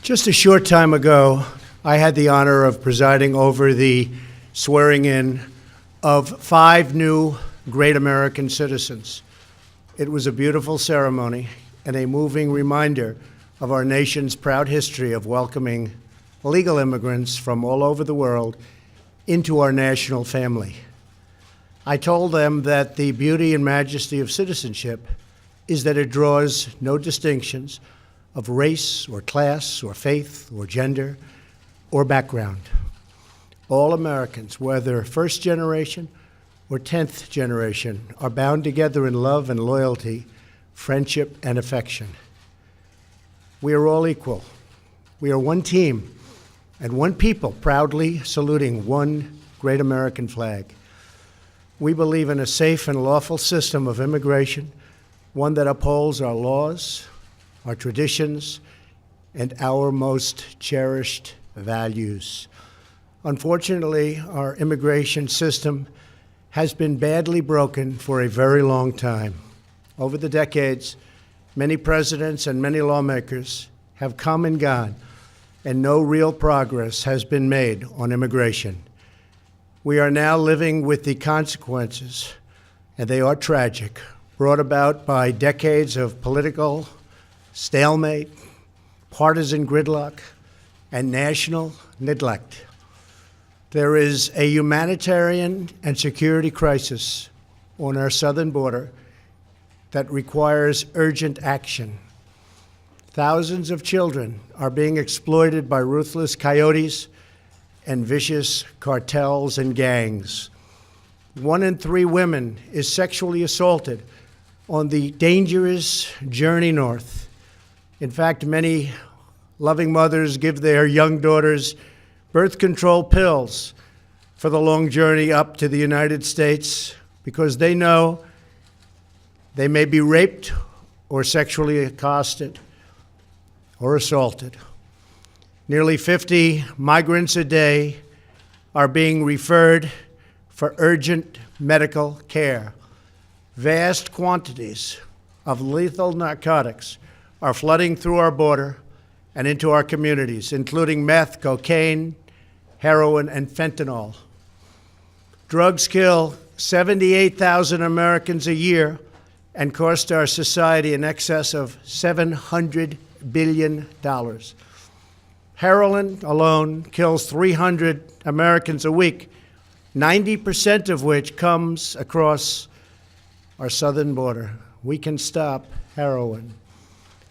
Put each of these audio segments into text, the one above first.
Just a short time ago, I had the honor of presiding over the swearing in of 5 new great American citizens. It was a beautiful ceremony and a moving reminder of our nation's proud history of welcoming legal immigrants from all over the world into our national family. I told them that the beauty and majesty of citizenship is that it draws no distinctions of race or class or faith or gender or background. All Americans, whether first generation or 10th generation, are bound together in love and loyalty, friendship and affection. We are all equal. We are one team and one people proudly saluting one great American flag. We believe in a safe and lawful system of immigration, one that upholds our laws, our traditions, and our most cherished values. Unfortunately, our immigration system has been badly broken for a very long time. Over the decades, many presidents and many lawmakers have come and gone, and no real progress has been made on immigration. We are now living with the consequences, and they are tragic, brought about by decades of political stalemate, partisan gridlock, and national neglect. There is a humanitarian and security crisis on our southern border that requires urgent action. Thousands of children are being exploited by ruthless coyotes and vicious cartels and gangs. 1 in 3 women is sexually assaulted on the dangerous journey north. In fact, many loving mothers give their young daughters birth control pills for the long journey up to the United States because they know they may be raped or sexually accosted or assaulted. Nearly 50 migrants a day are being referred for urgent medical care. Vast quantities of lethal narcotics are flooding through our border and into our communities, including meth, cocaine, heroin, and fentanyl. Drugs kill 78,000 Americans a year and cost our society in excess of $700 billion. Heroin alone kills 300 Americans a week, 90% of which comes across our southern border. We can stop heroin.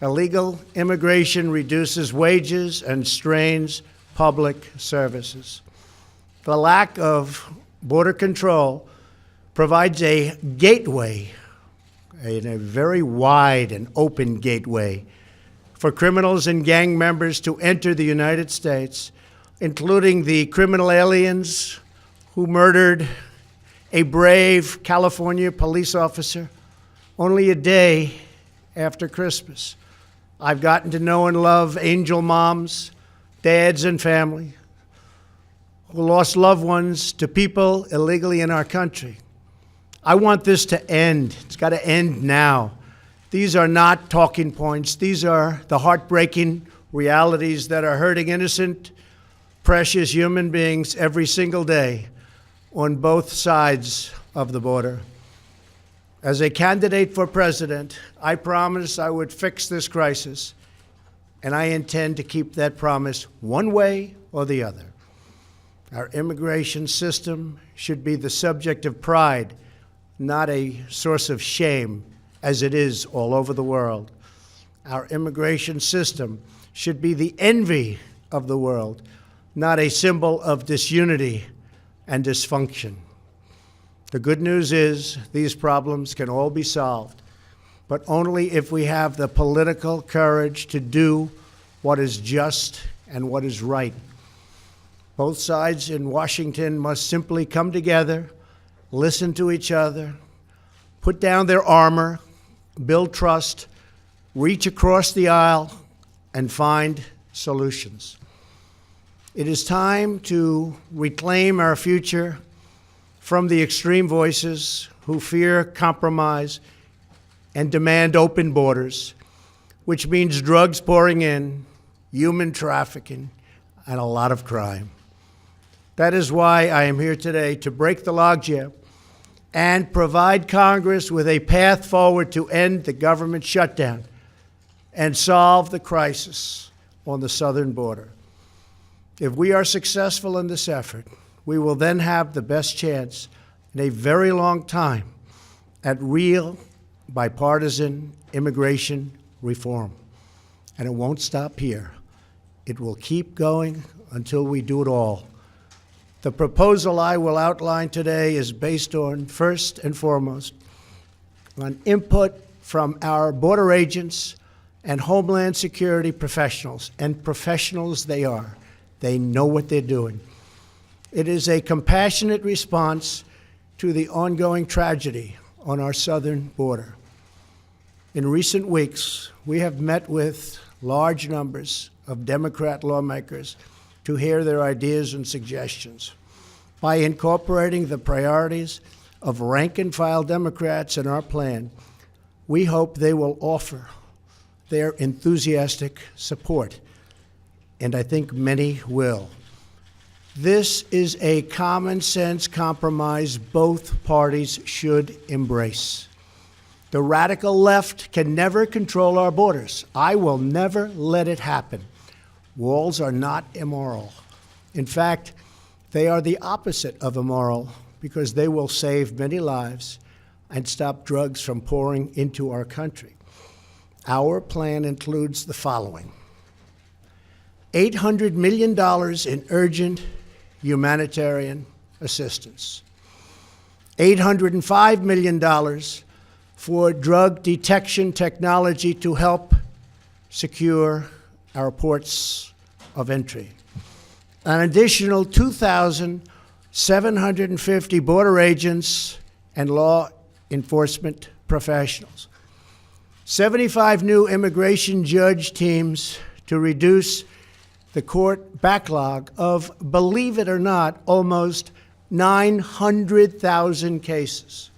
Illegal immigration reduces wages and strains public services. The lack of border control provides a gateway, a very wide and open gateway, for criminals and gang members to enter the United States, including the criminal aliens who murdered a brave California police officer only a day after Christmas. I've gotten to know and love angel moms, dads, and family who lost loved ones to people illegally in our country. I want this to end. It's got to end now. These are not talking points. These are the heartbreaking realities that are hurting innocent, precious human beings every single day on both sides of the border. As a candidate for president, I promised I would fix this crisis, and I intend to keep that promise one way or the other. Our immigration system should be the subject of pride, not a source of shame, as it is all over the world. Our immigration system should be the envy of the world, not a symbol of disunity and dysfunction. The good news is these problems can all be solved, but only if we have the political courage to do what is just and what is right. Both sides in Washington must simply come together, listen to each other, put down their armor, build trust, reach across the aisle, and find solutions. It is time to reclaim our future from the extreme voices who fear compromise and demand open borders, which means drugs pouring in, human trafficking, and a lot of crime. That is why I am here today to break the logjam and provide Congress with a path forward to end the government shutdown and solve the crisis on the southern border. If we are successful in this effort, we will then have the best chance in a very long time at real bipartisan immigration reform. And it won't stop here. It will keep going until we do it all. The proposal I will outline today is based on, first and foremost, on input from our border agents and Homeland Security professionals, and professionals they are. They know what they're doing. It is a compassionate response to the ongoing tragedy on our southern border. In recent weeks, we have met with large numbers of Democrat lawmakers to hear their ideas and suggestions. By incorporating the priorities of rank-and-file Democrats in our plan, we hope they will offer their enthusiastic support, and I think many will. This is a common-sense compromise both parties should embrace. The radical left can never control our borders. I will never let it happen. Walls are not immoral. In fact, they are the opposite of immoral because they will save many lives and stop drugs from pouring into our country. Our plan includes the following: $800 million in urgent humanitarian assistance, $805 million for drug detection technology to help secure our ports of entry, an additional 2,750 border agents and law enforcement professionals, 75 new immigration judge teams to reduce the court backlog of, believe it or not, almost 900,000 cases.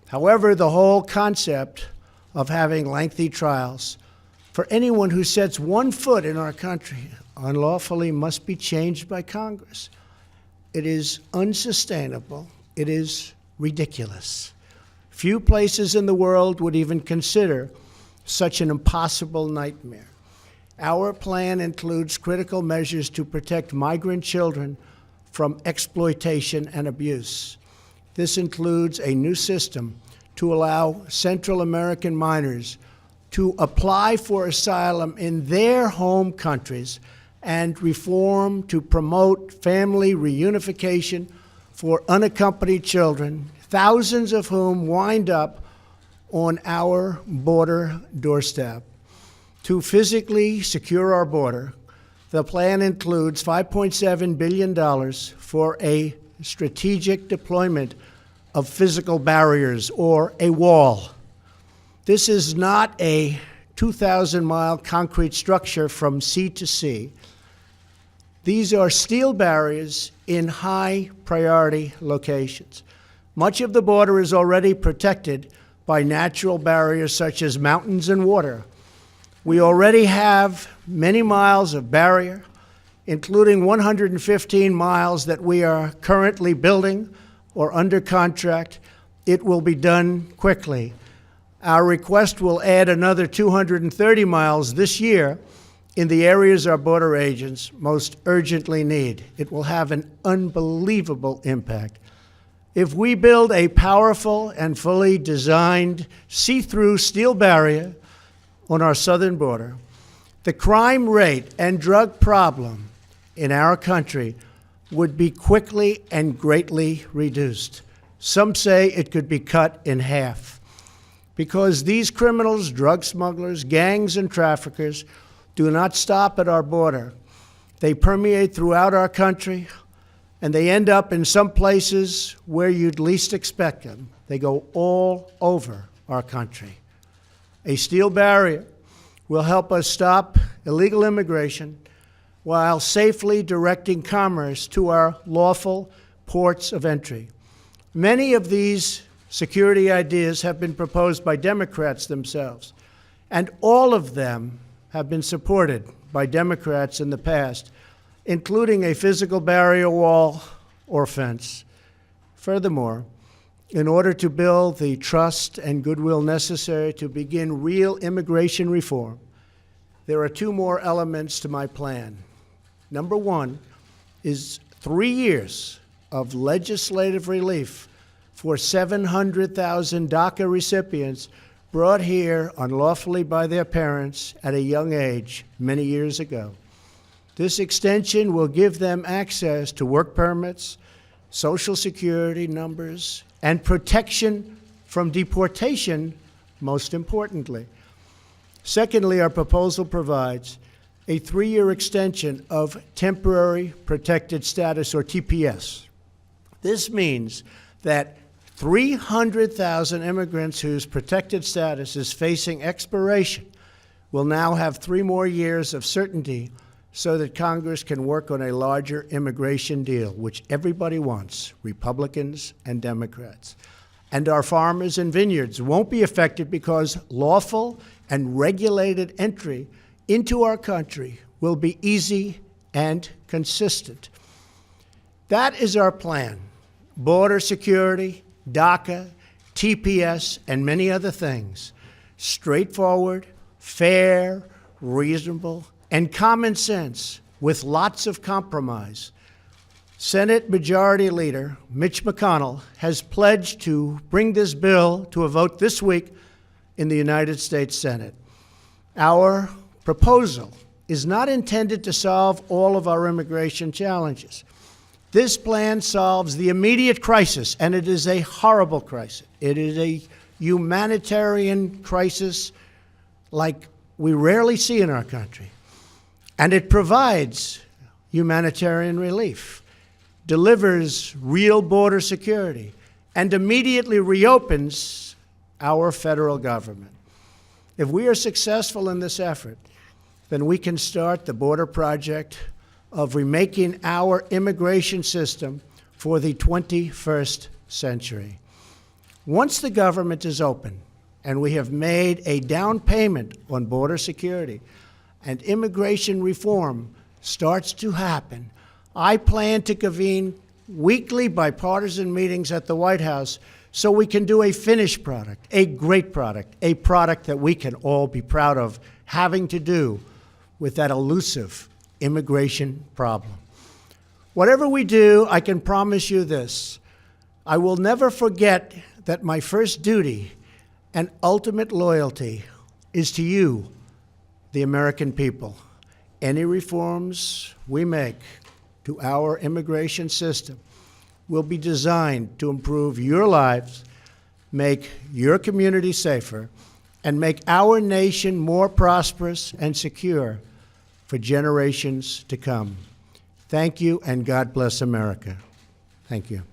However, the whole concept of having lengthy trials for anyone who sets one foot in our country unlawfully must be changed by Congress. It is unsustainable. It is ridiculous. Few places in the world would even consider such an impossible nightmare. Our plan includes critical measures to protect migrant children from exploitation and abuse. This includes a new system to allow Central American minors to apply for asylum in their home countries and reform to promote family reunification for unaccompanied children, thousands of whom wind up on our border doorstep. To physically secure our border, the plan includes $5.7 billion for a strategic deployment of physical barriers, or a wall. This is not a 2,000-mile concrete structure from sea to sea. These are steel barriers in high-priority locations. Much of the border is already protected by natural barriers such as mountains and water. We already have many miles of barrier, including 115 miles that we are currently building or under contract. It will be done quickly. Our request will add another 230 miles this year in the areas our border agents most urgently need. It will have an unbelievable impact. If we build a powerful and fully designed see-through steel barrier on our southern border, the crime rate and drug problem in our country would be quickly and greatly reduced. Some say it could be cut in half. Because these criminals, drug smugglers, gangs, and traffickers do not stop at our border. They permeate throughout our country, and they end up in some places where you'd least expect them. They go all over our country. A steel barrier will help us stop illegal immigration while safely directing commerce to our lawful ports of entry. Many of these security ideas have been proposed by Democrats themselves, and all of them have been supported by Democrats in the past, including a physical barrier wall or fence. Furthermore, in order to build the trust and goodwill necessary to begin real immigration reform, there are two more elements to my plan. Number one is 3 years of legislative relief for 700,000 DACA recipients brought here unlawfully by their parents at a young age many years ago. This extension will give them access to work permits, Social Security numbers, and protection from deportation, most importantly. Secondly, our proposal provides a 3-year extension of temporary protected status, or TPS. This means that 300,000 immigrants whose protected status is facing expiration will now have 3 more years of certainty so that Congress can work on a larger immigration deal, which everybody wants, Republicans and Democrats. And our farmers and vineyards won't be affected because lawful and regulated entry into our country will be easy and consistent. That is our plan. Border security, DACA, TPS, and many other things. Straightforward, fair, reasonable, and common sense with lots of compromise. Senate Majority Leader Mitch McConnell has pledged to bring this bill to a vote this week in the United States Senate. Our proposal is not intended to solve all of our immigration challenges. This plan solves the immediate crisis, and it is a horrible crisis. It is a humanitarian crisis like we rarely see in our country. And it provides humanitarian relief, delivers real border security, and immediately reopens our federal government. If we are successful in this effort, then we can start the border project of remaking our immigration system for the 21st century. Once the government is open and we have made a down payment on border security and immigration reform starts to happen, I plan to convene weekly bipartisan meetings at the White House so we can do a finished product, a great product, a product that we can all be proud of having to do with that elusive immigration problem. Whatever we do, I can promise you this: I will never forget that my first duty and ultimate loyalty is to you, the American people. Any reforms we make to our immigration system will be designed to improve your lives, make your community safer, and make our nation more prosperous and secure for generations to come. Thank you, and God bless America. Thank you.